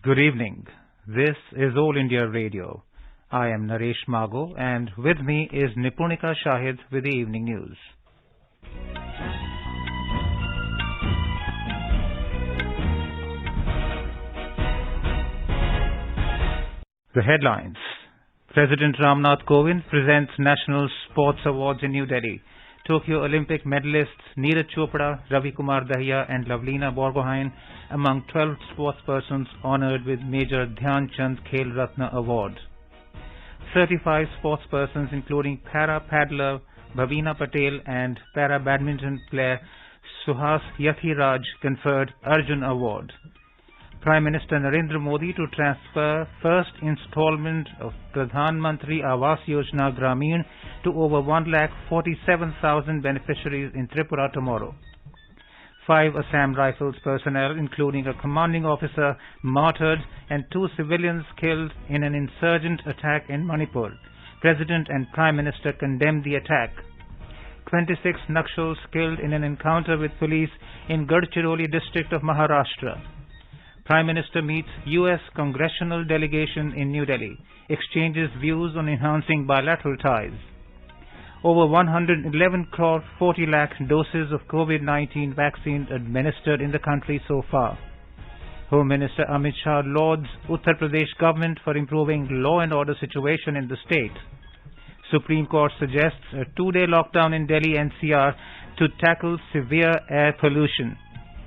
Good evening. This is All India Radio. I am Naresh Mago and with me is Nipunika Shahid with the evening news. The headlines. President Ramnath Kovind presents National Sports Awards in New Delhi. Tokyo Olympic medalists Neeraj Chopra, Ravi Kumar Dahiya and Lavlina Borgohain among 12 sportspersons honoured with Major Dhyan Chand Khel Ratna Award. 35 sportspersons including para-paddler Bhavina Patel and para-badminton player Suhas Yathiraj conferred Arjun Award. Prime Minister Narendra Modi to transfer first installment of Pradhan Mantri Awas Yojana Grameen to over 1,47,000 beneficiaries in Tripura tomorrow. 5 Assam Rifles personnel, including a commanding officer, martyred and 2 civilians killed in an insurgent attack in Manipur. President and Prime Minister condemned the attack. 26 Nakshals killed in an encounter with police in Gadchiroli district of Maharashtra. Prime Minister meets U.S. congressional delegation in New Delhi, exchanges views on enhancing bilateral ties. Over 111 crore 40 lakh doses of COVID-19 vaccine administered in the country so far. Home Minister Amit Shah lauds Uttar Pradesh government for improving law and order situation in the state. Supreme Court suggests a 2-day lockdown in Delhi NCR to tackle severe air pollution.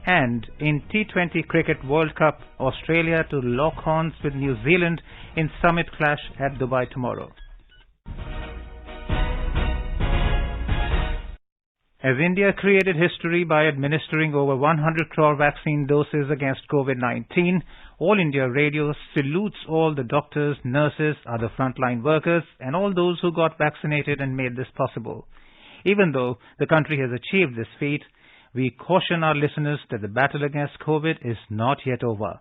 And in T20 Cricket World Cup, Australia to lock horns with New Zealand in summit clash at Dubai tomorrow. As India created history by administering over 100 crore vaccine doses against COVID-19, All India Radio salutes all the doctors, nurses, other frontline workers and all those who got vaccinated and made this possible. Even though the country has achieved this feat, we caution our listeners that the battle against COVID is not yet over.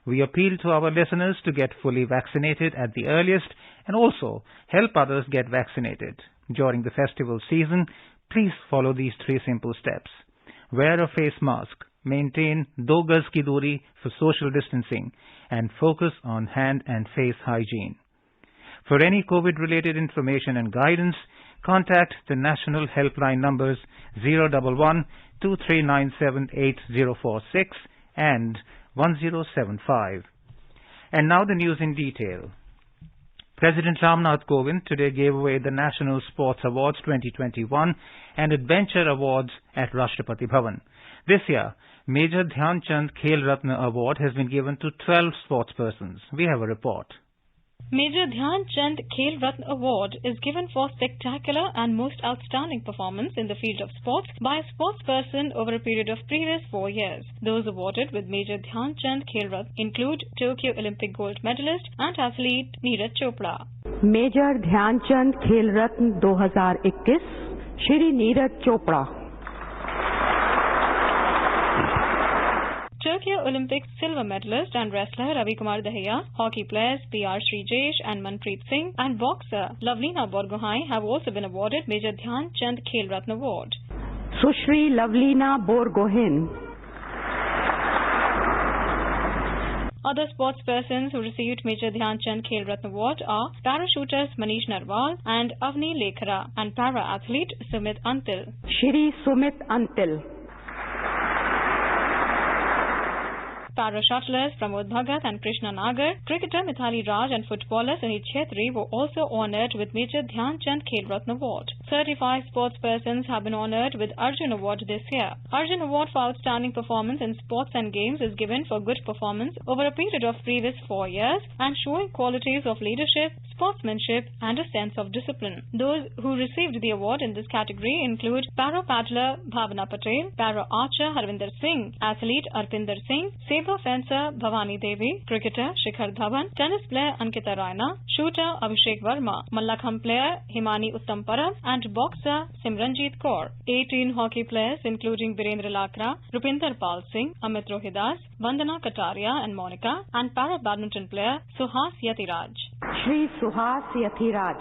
We appeal to our listeners to get fully vaccinated at the earliest and also help others get vaccinated. During the festival season, please follow these 3 simple steps. Wear a face mask, maintain 2 gaz ki duri for social distancing, and focus on hand and face hygiene. For any COVID-related information and guidance, contact the national helpline numbers 011-2397-8046 and 1075. And now the news in detail. President Ramnath Kovind today gave away the National Sports Awards 2021 and Adventure Awards at Rashtrapati Bhavan. This year, Major Dhyan Chand Khel Ratna Award has been given to 12 sportspersons. We have a report. Major Dhyan Chand Khel Ratna Award is given for spectacular and most outstanding performance in the field of sports by a sportsperson over a period of previous 4 years. Those awarded with Major Dhyan Chand Khel Ratna include Tokyo Olympic gold medalist and athlete Neeraj Chopra. Major Dhyan Chand Khel Ratna 2021 Shri Neeraj Chopra. Tokyo Olympic silver medalist and wrestler Ravi Kumar Dahiya, hockey players P.R. Srijesh and Manpreet Singh, and boxer Lavlina Borgohain have also been awarded Major Dhyan Chand Khel Ratna Award. Sushri Lavlina Borgohain. Other sportspersons who received Major Dhyan Chand Khel Ratna Award are parachuters Manish Narwal and Avni Lekhara and para-athlete Sumit Antil. Shri Sumit Antil. Para-shuttlers Pramod Bhagat and Krishna Nagar, cricketer Mithali Raj and footballer Sunit Chhetri were also honoured with Major Dhyan Chand Khel Ratna Award. 35 sportspersons have been honoured with Arjun Award this year. Arjun Award for outstanding performance in sports and games is given for good performance over a period of previous 4 years and showing qualities of leadership, sportsmanship and a sense of discipline. Those who received the award in this category include para-paddler Bhavina Patel, para-archer Harvinder Singh, athlete Arpinder Singh, saber fencer Bhavani Devi, cricketer Shikhar Dhawan, tennis player Ankita Raina, shooter Abhishek Verma, Mallakham player Himani Uttampara and boxer Simranjeet Kaur. 18 hockey players including Virendra Lakra, Rupinder Pal Singh, Amit Rohidas, Vandana Kataria and Monica, and para-badminton player Suhas Yathiraj. Shri Suhas Yathiraj.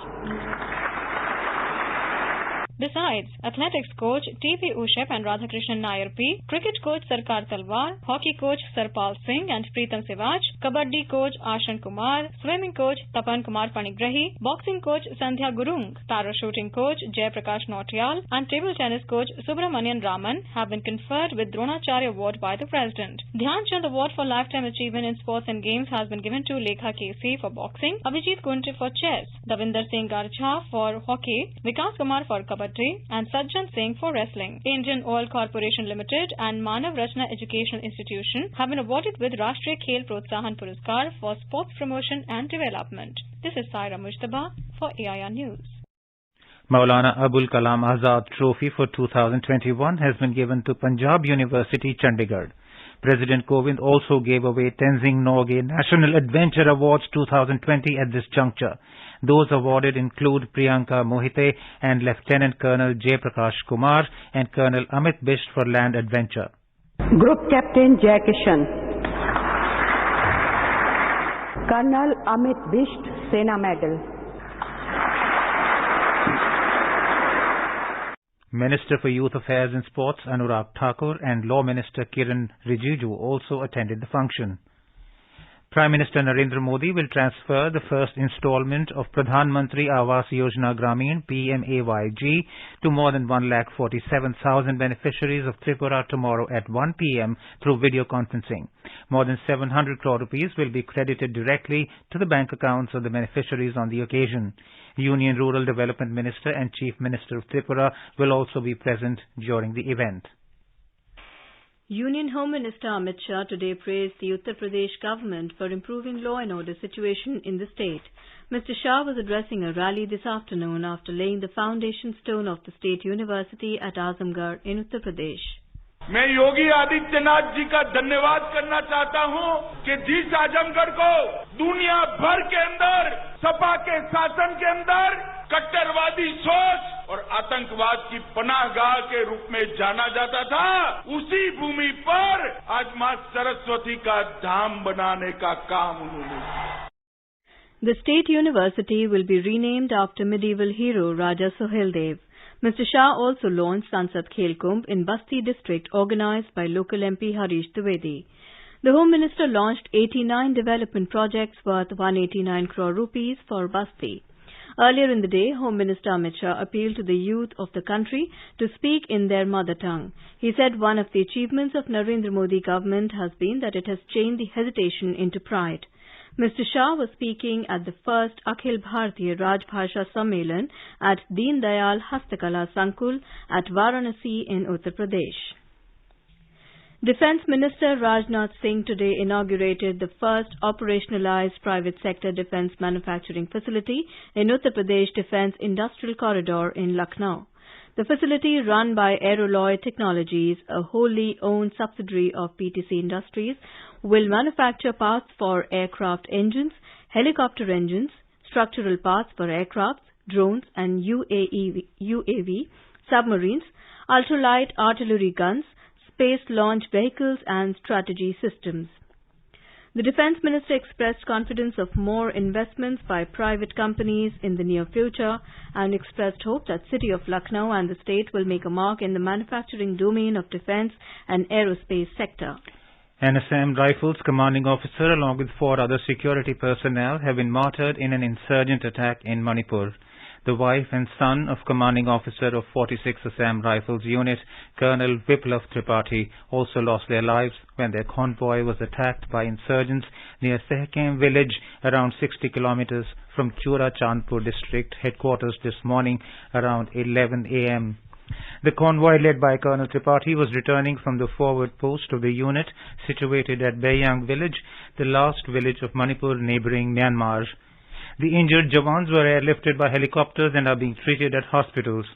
Besides, athletics coach T.P. Ushep and Radhakrishnan Nair P, cricket coach Sarkar Talwar, hockey coach Sarpal Singh and Preetam Sivaj, kabaddi coach Ashan Kumar, swimming coach Tapan Kumar Panigrahi, boxing coach Sandhya Gurung, parachuting coach Jay Prakash Nautiyal and table tennis coach Subramanian Raman have been conferred with Dronacharya Award by the President. Dhyan Chand Award for Lifetime Achievement in Sports and Games has been given to Lekha Kesi for boxing, Abhijit Kunte for chess, Davinder Singh Garcha for hockey, Vikas Kumar for kabaddi and Sajjan Singh for wrestling. Indian Oil Corporation Limited and Manav Rachna Educational Institution have been awarded with Rashtriya Khel Protsahan Puraskar for sports promotion and development. This is Saira Mujtaba for AIR News. Maulana Abul Kalam Azad Trophy for 2021 has been given to Punjab University, Chandigarh. President Kovind also gave away Tenzing Norgay National Adventure Awards 2020 at this juncture. Those awarded include Priyanka Mohite and Lieutenant Colonel Jay Prakash Kumar and Colonel Amit Bisht for Land Adventure. Group Captain Jay Kishan, Colonel Amit Bisht, Sena Medal. Minister for Youth Affairs and Sports Anurag Thakur and Law Minister Kiran Rijiju also attended the function. Prime Minister Narendra Modi will transfer the first installment of Pradhan Mantri Awas Yojana Gramin PMAYG to more than 1,47,000 beneficiaries of Tripura tomorrow at 1 p.m. through video conferencing. More than 700 crore rupees will be credited directly to the bank accounts of the beneficiaries on the occasion. Union Rural Development Minister and Chief Minister of Tripura will also be present during the event. Union Home Minister Amit Shah today praised the Uttar Pradesh government for improving law and order situation in the state. Mr. Shah was addressing a rally this afternoon after laying the foundation stone of the State University at Agar in Uttar Pradesh. मैं योगी आदित्यनाथ जी का धन्यवाद करना चाहता हूं कि जिस आजमगढ़ को दुनिया भर के अंदर सपा के शासन के अंदर कट्टरवादी सोच और आतंकवाद की पनाहगाह के रूप में जाना जाता था, उसी भूमि पर आज मां सरस्वती का धाम बनाने का काम उन्होंने किया. The State University will be renamed after medieval hero Raja Soheldev. Mr. Shah also launched Sansad Khel Kumbh in Basti district organized by local MP Harish Dwivedi. The Home Minister launched 89 development projects worth 189 crore rupees for Basti. Earlier in the day, Home Minister Amit Shah appealed to the youth of the country to speak in their mother tongue. He said one of the achievements of Narendra Modi government has been that it has changed the hesitation into pride. Mr. Shah was speaking at the first Akhil Bharatiya Rajbhasha Sammelan at Deen Dayal Hastakala Sankul at Varanasi in Uttar Pradesh. Defence Minister Rajnath Singh today inaugurated the first operationalized private sector defence manufacturing facility in Uttar Pradesh Defence Industrial Corridor in Lucknow. The facility, run by Aeroloy Technologies, a wholly owned subsidiary of PTC Industries, will manufacture parts for aircraft engines, helicopter engines, structural parts for aircraft, drones and UAV, submarines, ultralight artillery guns, space launch vehicles and strategy systems. The Defence Minister expressed confidence of more investments by private companies in the near future and expressed hope that City of Lucknow and the state will make a mark in the manufacturing domain of defence and aerospace sector. An Assam Rifles commanding officer along with 4 other security personnel have been martyred in an insurgent attack in Manipur. The wife and son of commanding officer of 46 Assam Rifles Unit, Colonel Viplav Tripathi, also lost their lives when their convoy was attacked by insurgents near Sehkem village around 60 kilometers from Chura Chandpur district headquarters this morning around 11 a.m. The convoy led by Colonel Tripathi was returning from the forward post of the unit situated at Bayang village, the last village of Manipur neighbouring Myanmar. The injured Jawans were airlifted by helicopters and are being treated at hospitals.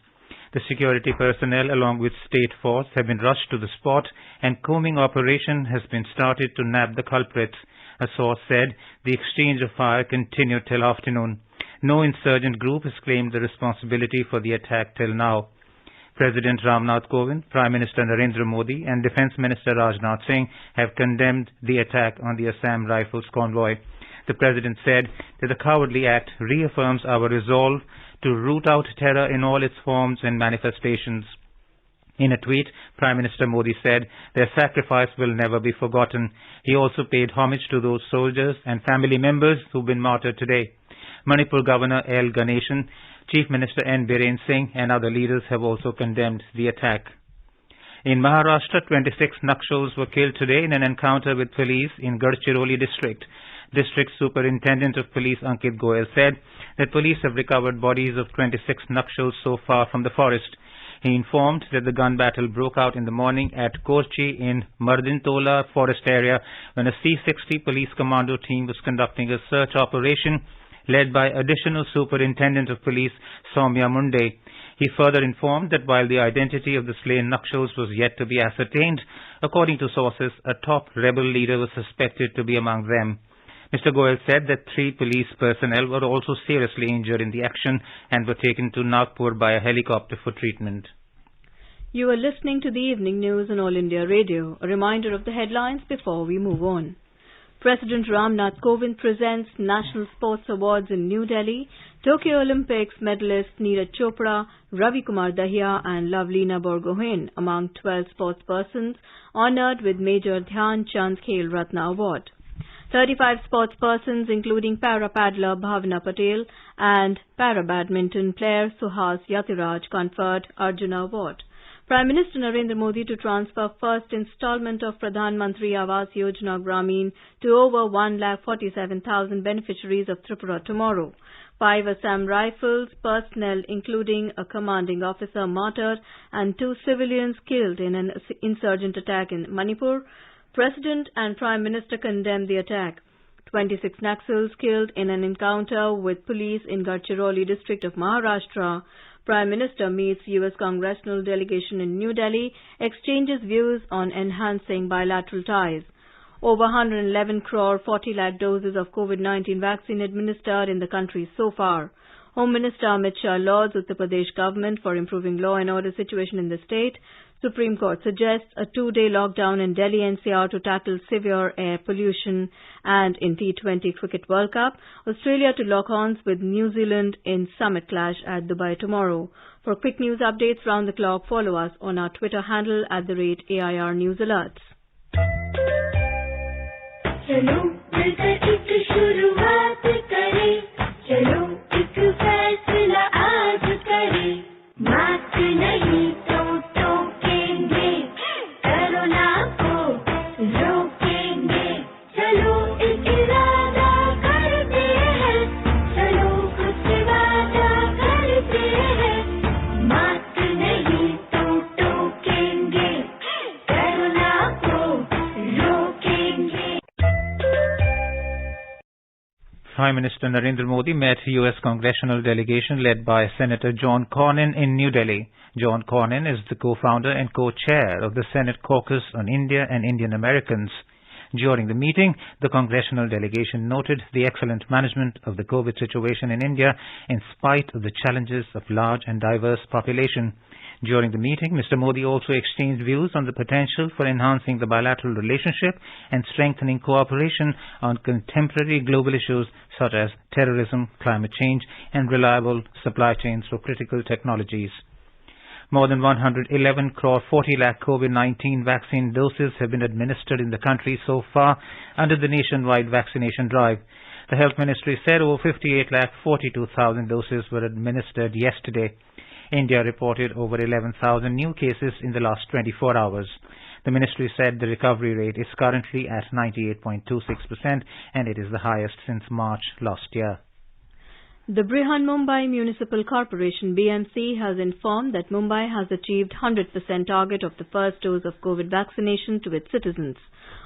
The security personnel along with state force have been rushed to the spot and combing operation has been started to nab the culprits. A source said the exchange of fire continued till afternoon. No insurgent group has claimed the responsibility for the attack till now. President Ramnath Kovind, Prime Minister Narendra Modi and Defence Minister Rajnath Singh have condemned the attack on the Assam Rifles convoy. The President said that the cowardly act reaffirms our resolve to root out terror in all its forms and manifestations. In a tweet, Prime Minister Modi said their sacrifice will never be forgotten. He also paid homage to those soldiers and family members who've been martyred today. Manipur Governor L. Ganeshan, Chief Minister N. Biren Singh and other leaders have also condemned the attack. In Maharashtra, 26 Nakshals were killed today in an encounter with police in Gadchiroli district. District Superintendent of Police Ankit Goyal said that police have recovered bodies of 26 Nakshals so far from the forest. He informed that the gun battle broke out in the morning at Korchi in Mardintola forest area when a C-60 police commando team was conducting a search operation led by Additional Superintendent of Police Soumya Munde. He further informed that while the identity of the slain Nakshals was yet to be ascertained, according to sources, a top rebel leader was suspected to be among them. Mr. Goyal said that 3 police personnel were also seriously injured in the action and were taken to Nagpur by a helicopter for treatment. You are listening to the evening news on All India Radio. A reminder of the headlines before we move on. President Ramnath Kovind presents National Sports Awards in New Delhi. Tokyo Olympics medalists Neeraj Chopra, Ravi Kumar Dahiya and Lavleena Borgohain among 12 sports persons honoured with Major Dhyan Chand Khel Ratna Award. 35 sports persons including para-paddler Bhavna Patel and para-badminton player Suhas Yatiraj conferred Arjuna Award. Prime Minister Narendra Modi to transfer first instalment of Pradhan Mantri Awas Yojana Gramin to over 1,47,000 beneficiaries of Tripura tomorrow. 5 Assam Rifles personnel including a commanding officer martyred and 2 civilians killed in an insurgent attack in Manipur. President and Prime Minister condemned the attack. 26 Naxals killed in an encounter with police in Gadchiroli district of Maharashtra. Prime Minister meets U.S. congressional delegation in New Delhi, exchanges views on enhancing bilateral ties. Over 111 crore 40 lakh doses of COVID-19 vaccine administered in the country so far. Home Minister Amit Shah lauds Uttar Pradesh government for improving law and order situation in the state. Supreme Court suggests a 2-day lockdown in Delhi NCR to tackle severe air pollution. And in T20 Cricket World Cup, Australia to lock horns with New Zealand in summit clash at Dubai tomorrow. For quick news updates round the clock, follow us on our Twitter handle @AIR News Alerts. चलो मिलकर एक शुरुआत करें, चलो एक फैसला आज करें, मास्क नहीं तो टोकेंगे, कोरोना को रोकेंगे, चलो एक इरादा करते हैं, चलो कुछ वादा करते हैं, मास्क नहीं तो टोकेंगे, कोरोना को रोकेंगे. Prime Minister Narendra Modi met U.S. congressional delegation led by Senator John Cornyn in New Delhi. John Cornyn is the co-founder and co-chair of the Senate Caucus on India and Indian Americans. During the meeting, the congressional delegation noted the excellent management of the COVID situation in India in spite of the challenges of large and diverse population. During the meeting, Mr. Modi also exchanged views on the potential for enhancing the bilateral relationship and strengthening cooperation on contemporary global issues such as terrorism, climate change, and reliable supply chains for critical technologies. More than 111 crore 40 lakh COVID-19 vaccine doses have been administered in the country so far under the nationwide vaccination drive. The Health Ministry said over 58 lakh 42,000 doses were administered yesterday. India reported over 11,000 new cases in the last 24 hours. The ministry said the recovery rate is currently at 98.26% and it is the highest since March last year. The Brihan Mumbai Municipal Corporation BMC has informed that Mumbai has achieved 100% target of the first dose of COVID vaccination to its citizens.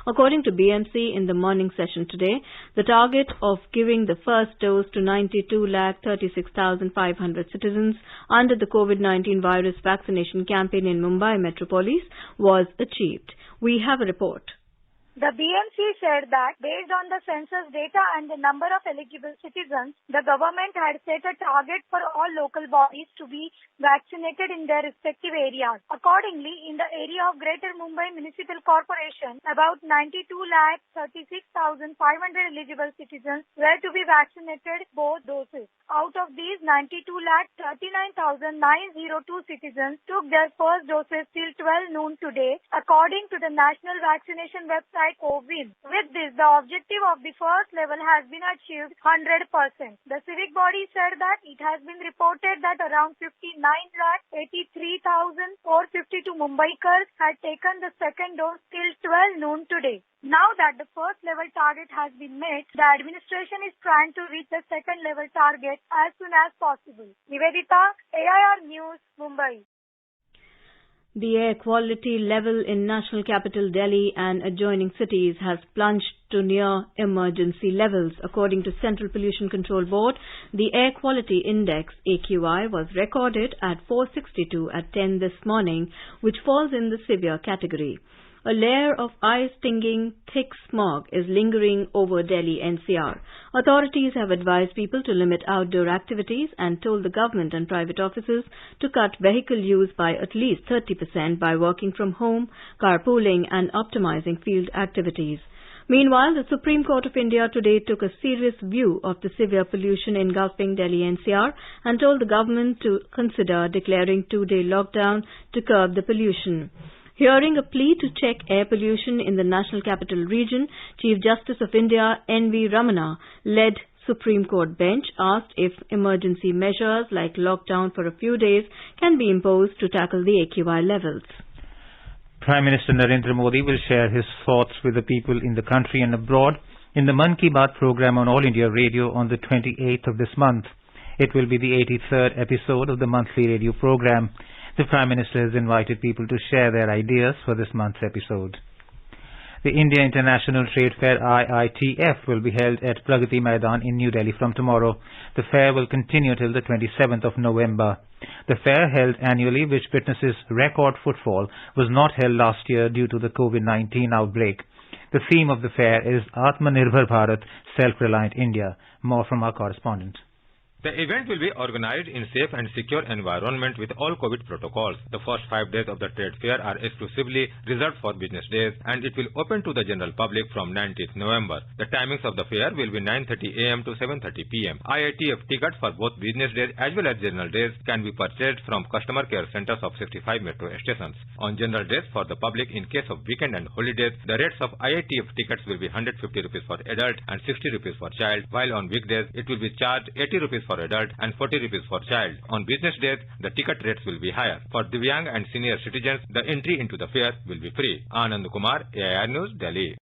According to BMC in the morning session today, the target of giving the first dose to 92,36,500 citizens under the COVID-19 virus vaccination campaign in Mumbai Metropolis was achieved. We have a report. The BMC said that based on the census data and the number of eligible citizens, the government had set a target for all local bodies to be vaccinated in their respective areas. Accordingly, in the area of Greater Mumbai Municipal Corporation, about 92,36,500 eligible citizens were to be vaccinated both doses. Out of these, 92,39,902 citizens took their first doses till 12 noon today, according to the National Vaccination website CoWIN. With this, the objective of the first level has been achieved 100%. The civic body said that it has been reported that around 59,83,452 Mumbaikars had taken the second dose till 12 noon today. Now that the first level target has been met, the administration is trying to reach the second level target as soon as possible. Nivedita, AIR News, Mumbai. The air quality level in national capital Delhi and adjoining cities has plunged to near emergency levels. According to Central Pollution Control Board, the Air Quality Index AQI was recorded at 462 at 10 this morning, which falls in the severe category. A layer of eye-stinging thick smog is lingering over Delhi NCR. Authorities have advised people to limit outdoor activities and told the government and private offices to cut vehicle use by at least 30% by working from home, carpooling and optimizing field activities. Meanwhile, the Supreme Court of India today took a serious view of the severe pollution engulfing Delhi NCR and told the government to consider declaring two-day lockdown to curb the pollution. Hearing a plea to check air pollution in the National Capital Region, Chief Justice of India N.V. Ramana led Supreme Court bench asked if emergency measures like lockdown for a few days can be imposed to tackle the AQI levels. Prime Minister Narendra Modi will share his thoughts with the people in the country and abroad in the Mann Ki Baat program on All India Radio on the 28th of this month. It will be the 83rd episode of the monthly radio program. The Prime Minister has invited people to share their ideas for this month's episode. The India International Trade Fair IITF will be held at Pragati Maidan in New Delhi from tomorrow. The fair will continue till the 27th of November. The fair, held annually, which witnesses record footfall, was not held last year due to the COVID-19 outbreak. The theme of the fair is Atmanirbhar Bharat, Self-Reliant India. More from our correspondent. The event will be organized in safe and secure environment with all COVID protocols. The first 5 days of the trade fair are exclusively reserved for business days and it will open to the general public from 19th November. The timings of the fair will be 9:30 a.m. to 7:30 p.m. IITF tickets for both business days as well as general days can be purchased from customer care centers of 65 metro stations. On general days for the public, in case of weekend and holidays, the rates of IITF tickets will be 150 rupees for adult and 60 rupees for child, while on weekdays it will be charged 80 rupees for adult and 40 rupees for child. On business days, the ticket rates will be higher. For Divyang and senior citizens, the entry into the fair will be free. Anand Kumar, AIR News, Delhi.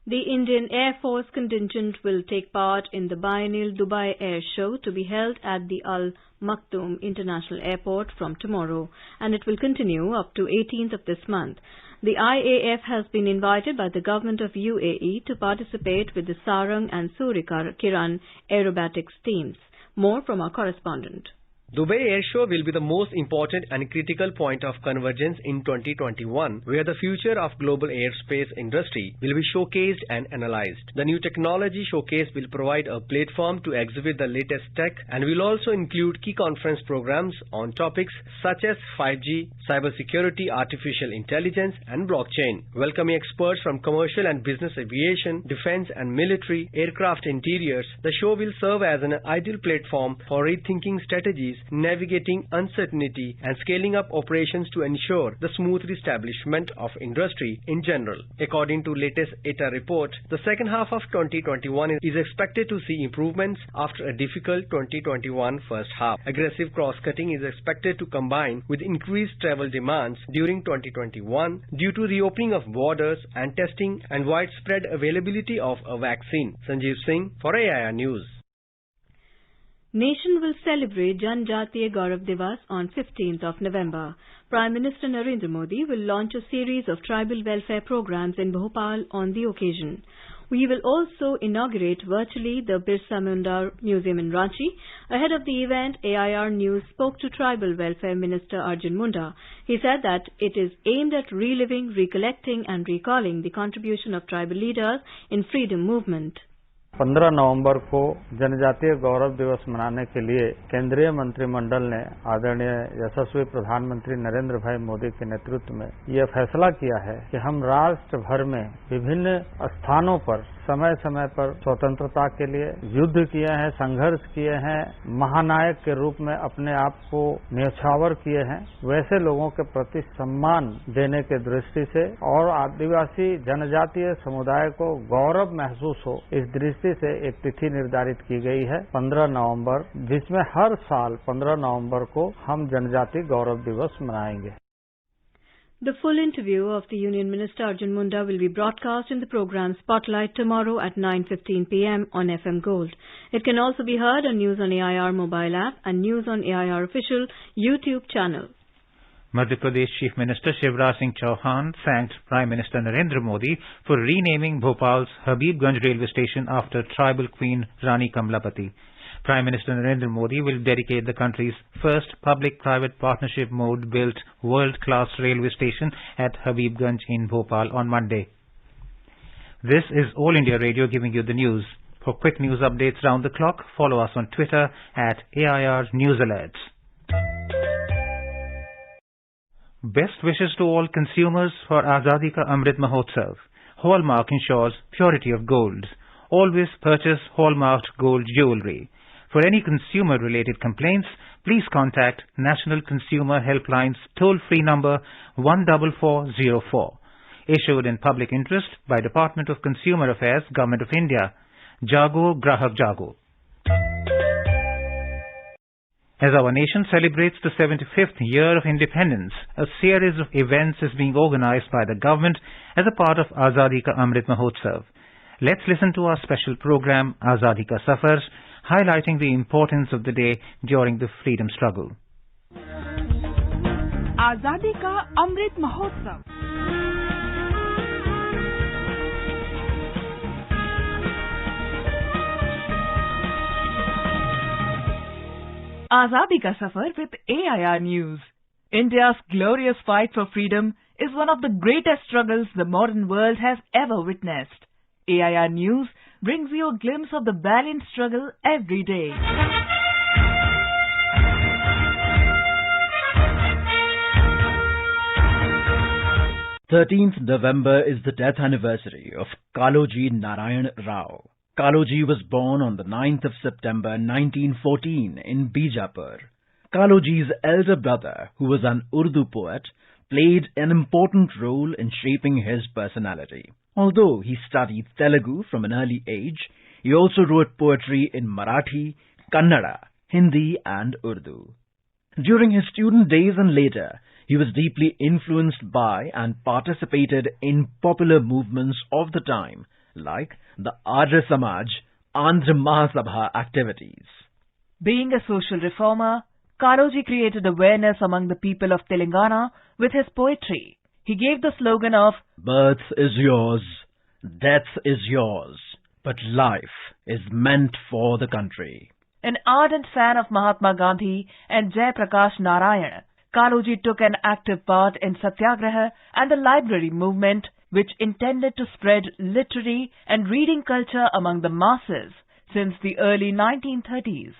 The Indian Air Force contingent will take part in the biennial Dubai Air Show to be held at the Al Maktoum International Airport from tomorrow, and it will continue up to 18th of this month. The IAF has been invited by the government of UAE to participate with the Sarang and Surya Kiran aerobatics teams. More from our correspondent. Dubai Air Show will be the most important and critical point of convergence in 2021, where the future of global airspace industry will be showcased and analyzed. The new technology showcase will provide a platform to exhibit the latest tech and will also include key conference programs on topics such as 5G, cybersecurity, artificial intelligence, and blockchain. Welcoming experts from commercial and business aviation, defense and military, aircraft interiors, the show will serve as an ideal platform for rethinking strategies, navigating uncertainty and scaling up operations to ensure the smooth establishment of industry in general. According to latest ETA report, the second half of 2021 is expected to see improvements after a difficult 2021 first half. Aggressive cross-cutting is expected to combine with increased travel demands during 2021 due to reopening of borders and testing and widespread availability of a vaccine. Sanjeev Singh for AIR News. Nation will celebrate Janjati Agar Devas on 15th of November. Prime Minister Narendra Modi will launch a series of tribal welfare programs in Bhopal on the occasion. We will also inaugurate virtually the Birsa Munda Museum in Ranchi. Ahead of the event, AIR News spoke to Tribal Welfare Minister Arjun Munda. He said that it is aimed at reliving, recollecting and recalling the contribution of tribal leaders in freedom movement. 15 नवंबर को जनजातीय गौरव दिवस मनाने के लिए केंद्रीय मंत्रिमंडल ने आदरणीय यशस्वी प्रधानमंत्री नरेंद्र भाई मोदी के नेतृत्व में यह फैसला किया है कि हम राष्ट्र भर में विभिन्न स्थानों पर समय समय पर स्वतंत्रता के लिए युद्ध किए हैं, संघर्ष किए हैं, महानायक के रूप में अपने आप को न्यौछावर किए हैं, वैसे लोगों के प्रति सम्मान देने के दृष्टि से और आदिवासी जनजातीय समुदाय को गौरव महसूस हो, इस दृष्टि से एक तिथि निर्धारित की गई है 15 नवंबर, जिसमें हर साल 15 नवंबर को हम जनजातीय गौरव दिवस मनाएंगे। The full interview of the Union Minister Arjun Munda will be broadcast in the program Spotlight tomorrow at 9:15 p.m. on FM Gold. It can also be heard on News on AIR mobile app and News on AIR official YouTube channel. Madhya Pradesh Chief Minister Shivraj Singh Chauhan thanked Prime Minister Narendra Modi for renaming Bhopal's Habibganj railway station after tribal queen Rani Kamlapati. Prime Minister Narendra Modi will dedicate the country's first public-private partnership mode built world-class railway station at Habibganj in Bhopal on Monday. This is All India Radio giving you the news. For quick news updates round the clock, follow us on Twitter at AIR News Alerts. Best wishes to all consumers for Azadi Ka Amrit Mahotsav. Hallmark ensures purity of gold. Always purchase hallmarked gold jewelry. For any consumer-related complaints, please contact National Consumer Helpline's toll-free number 14404. Issued in public interest by Department of Consumer Affairs, Government of India. Jago Grahak Jago. As our nation celebrates the 75th year of independence, a series of events is being organized by the government as a part of Azadi Ka Amrit Mahotsav. Let's listen to our special program, Azadi Ka Safar, highlighting the importance of the day during the freedom struggle. Azadi Ka Amrit Mahotsav. Azadi Ka Safar with AIR News. India's glorious fight for freedom is one of the greatest struggles the modern world has ever witnessed. AIR News brings you a glimpse of the valiant struggle every day. November is the death anniversary of Kaloji Narayan Rao. Kaloji was born on the 9th of September 1914 in Bijapur. Kaloji's elder brother, who was an Urdu poet, played an important role in shaping his personality. Although he studied Telugu from an early age, he also wrote poetry in Marathi, Kannada, Hindi and Urdu. During his student days and later, he was deeply influenced by and participated in popular movements of the time, like the Arya Samaj, Andhra Mahasabha activities. Being a social reformer, Kaloji created awareness among the people of Telangana with his poetry. He gave the slogan of "Birth is yours, death is yours, but life is meant for the country." An ardent fan of Mahatma Gandhi and Jai Prakash Narayan, Kaloji took an active part in Satyagraha and the library movement, which intended to spread literary and reading culture among the masses since the early 1930s.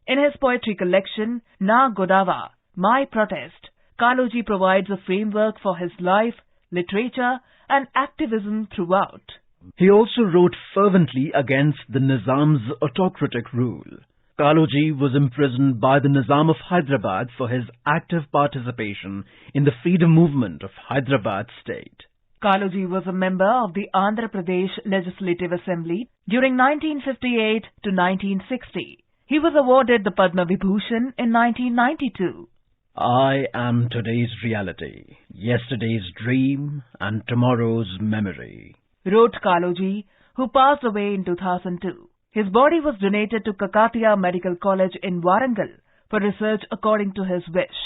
In his poetry collection, Na Godawa, My Protest, Kaloji provides a framework for his life, literature and activism throughout. He also wrote fervently against the Nizam's autocratic rule. Kaloji was imprisoned by the Nizam of Hyderabad for his active participation in the freedom movement of Hyderabad state. Kaloji was a member of the Andhra Pradesh Legislative Assembly during 1958 to 1960. He was awarded the Padma Vibhushan in 1992. I am today's reality, yesterday's dream and tomorrow's memory, wrote Kaloji, who passed away in 2002. His body was donated to Kakatiya Medical College in Warangal for research according to his wish.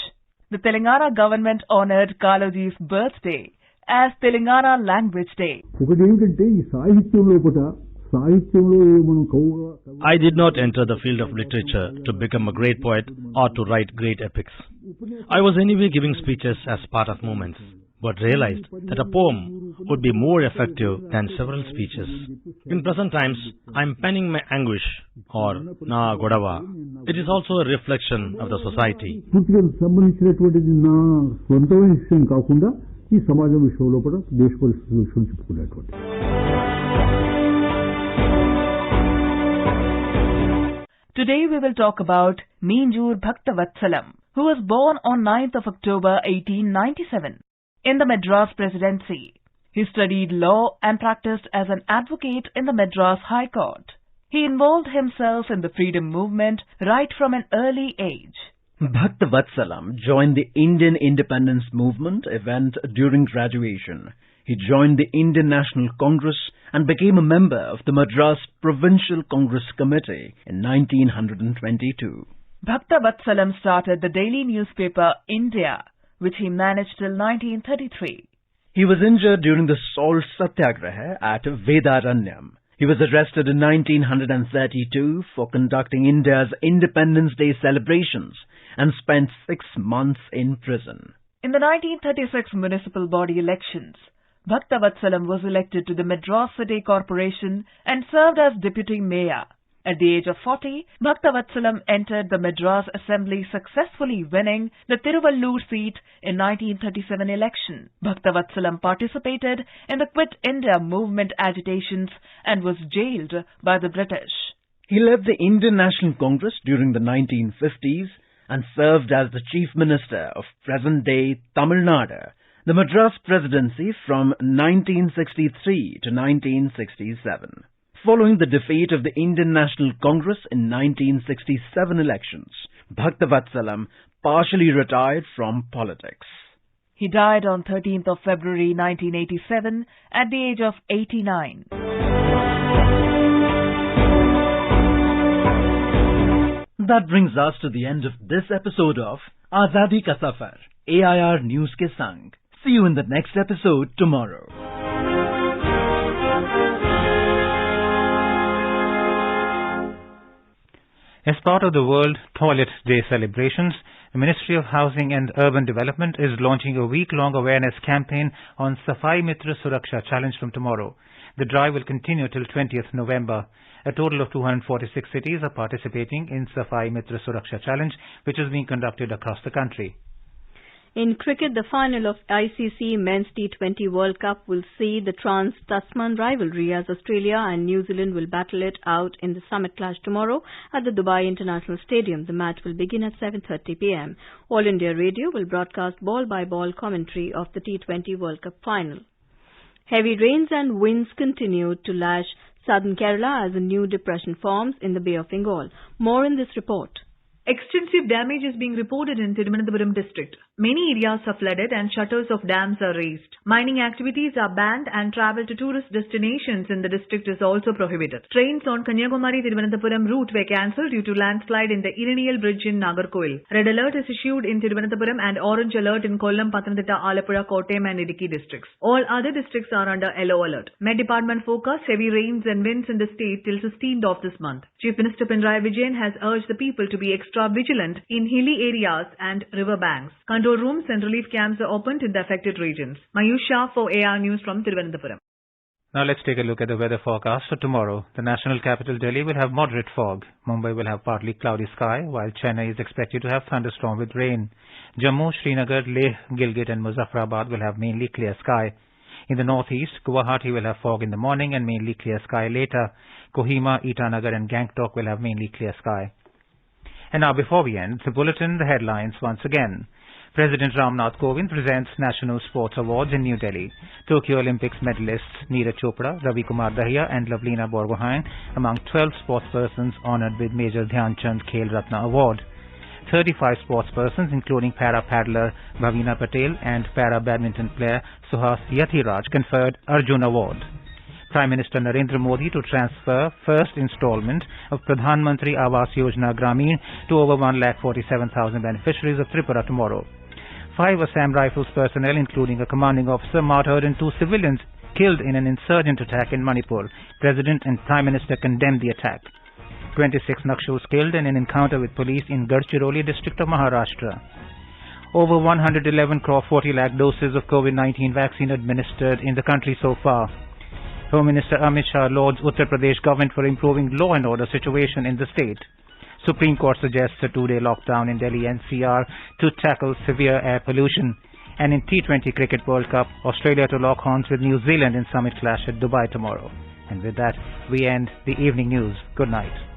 The Telangana government honoured Kaloji's birthday as Telangana Language Day. I did not enter the field of literature to become a great poet or to write great epics. I was anyway giving speeches as part of movements, but realized that a poem would be more effective than several speeches. In present times, I am penning my anguish, or na godava. It is also a reflection of the society. Today we will talk about Minjur Bhakta Vatsalam, who was born on 9th of October 1897 in the Madras Presidency. He studied law and practiced as an advocate in the Madras High Court. He involved himself in the freedom movement right from an early age. Bhakta Vatsalam joined the Indian independence movement event during graduation. He joined the Indian National Congress and became a member of the Madras Provincial Congress Committee in 1922. Bhakta Vatsalam started the daily newspaper India, which he managed till 1933. He was injured during the salt satyagraha at Vedaranyam. He was arrested in 1932 for conducting India's Independence Day celebrations and spent 6 months in prison. In the 1936 municipal body elections, Bhakta Vatsalam was elected to the Madras City Corporation and served as deputy mayor. At the age of 40, Bhakta Vatsalam entered the Madras Assembly, successfully winning the Tiruvallur seat in 1937 election. Bhakta Vatsalam participated in the Quit India movement agitations and was jailed by the British. He led the Indian National Congress during the 1950s and served as the Chief Minister of present-day Tamil Nadu, the Madras Presidency from 1963 to 1967. Following the defeat of the Indian National Congress in 1967 elections, Bhakta Vatsalam partially retired from politics. He died on 13th of February 1987 at the age of 89. That brings us to the end of this episode of Azadi Ka Safar, AIR News Ke Sang. See you in the next episode tomorrow. As part of the World Toilet Day celebrations, the Ministry of Housing and Urban Development is launching a week-long awareness campaign on Safai Mitra Suraksha Challenge from tomorrow. The drive will continue till 20th November. A total of 246 cities are participating in Safai Mitra Suraksha Challenge, which is being conducted across the country. In cricket, the final of ICC Men's T20 World Cup will see the Trans-Tasman rivalry as Australia and New Zealand will battle it out in the summit clash tomorrow at the Dubai International Stadium. The match will begin at 7:30 p.m. All India Radio will broadcast ball-by-ball commentary of the T20 World Cup final. Heavy rains and winds continue to lash southern Kerala as a new depression forms in the Bay of Bengal. More in this report. Extensive damage is being reported in Thiruvananthapuram district. Many areas are flooded and shutters of dams are raised. Mining activities are banned and travel to tourist destinations in the district is also prohibited. Trains on Kanyakumari-Thiruvananthapuram route were cancelled due to landslide in the Iranial bridge in Nagarkoil. Red alert is issued in Thiruvananthapuram and orange alert in Kollam, Pathanamthitta, Alappuzha, Kottayam and Idukki districts. All other districts are under yellow alert. Met Department forecasts heavy rains and winds in the state till 16th of this month. Chief Minister Pinarayi Vijayan has urged the people to be extra vigilant in hilly areas and river banks. Control rooms and relief camps are opened in the affected regions. Shah for AR News from Thiruvananthapuram. Now let's take a look at the weather forecast for tomorrow. The national capital Delhi will have moderate fog. Mumbai will have partly cloudy sky, while Chennai is expected to have thunderstorm with rain. Jammu, Srinagar, Leh, Gilgit and Muzaffarabad will have mainly clear sky. In the northeast, Guwahati will have fog in the morning and mainly clear sky later. Kohima, Itanagar and Gangtok will have mainly clear sky. And now before we end, the bulletin, the headlines once again. President Ramnath Kovind presents National Sports Awards in New Delhi. Tokyo Olympics medalists Neeraj Chopra, Ravi Kumar Dahiya and Lavlina Borgohain among 12 sportspersons honoured with Major Dhyan Chand Khel Ratna Award. 35 sportspersons including para-paddler Bhavina Patel and para-badminton player Suhas Yathiraj conferred Arjun Award. Prime Minister Narendra Modi to transfer first installment of Pradhan Mantri Awas Yojana Gramin to over 1,47,000 beneficiaries of Tripura tomorrow. 5 Assam Rifles personnel, including a commanding officer, martyred and 2 civilians killed in an insurgent attack in Manipur. President and Prime Minister condemned the attack. 26 Nakshals killed in an encounter with police in Gadchiroli district of Maharashtra. Over 111 crore 40 lakh doses of COVID-19 vaccine administered in the country so far. Home Minister Amit Shah lauds Uttar Pradesh government for improving law and order situation in the state. Supreme Court suggests a 2-day lockdown in Delhi NCR to tackle severe air pollution. And in T20 Cricket World Cup, Australia to lock horns with New Zealand in summit clash at Dubai tomorrow. And with that, we end the evening news. Good night.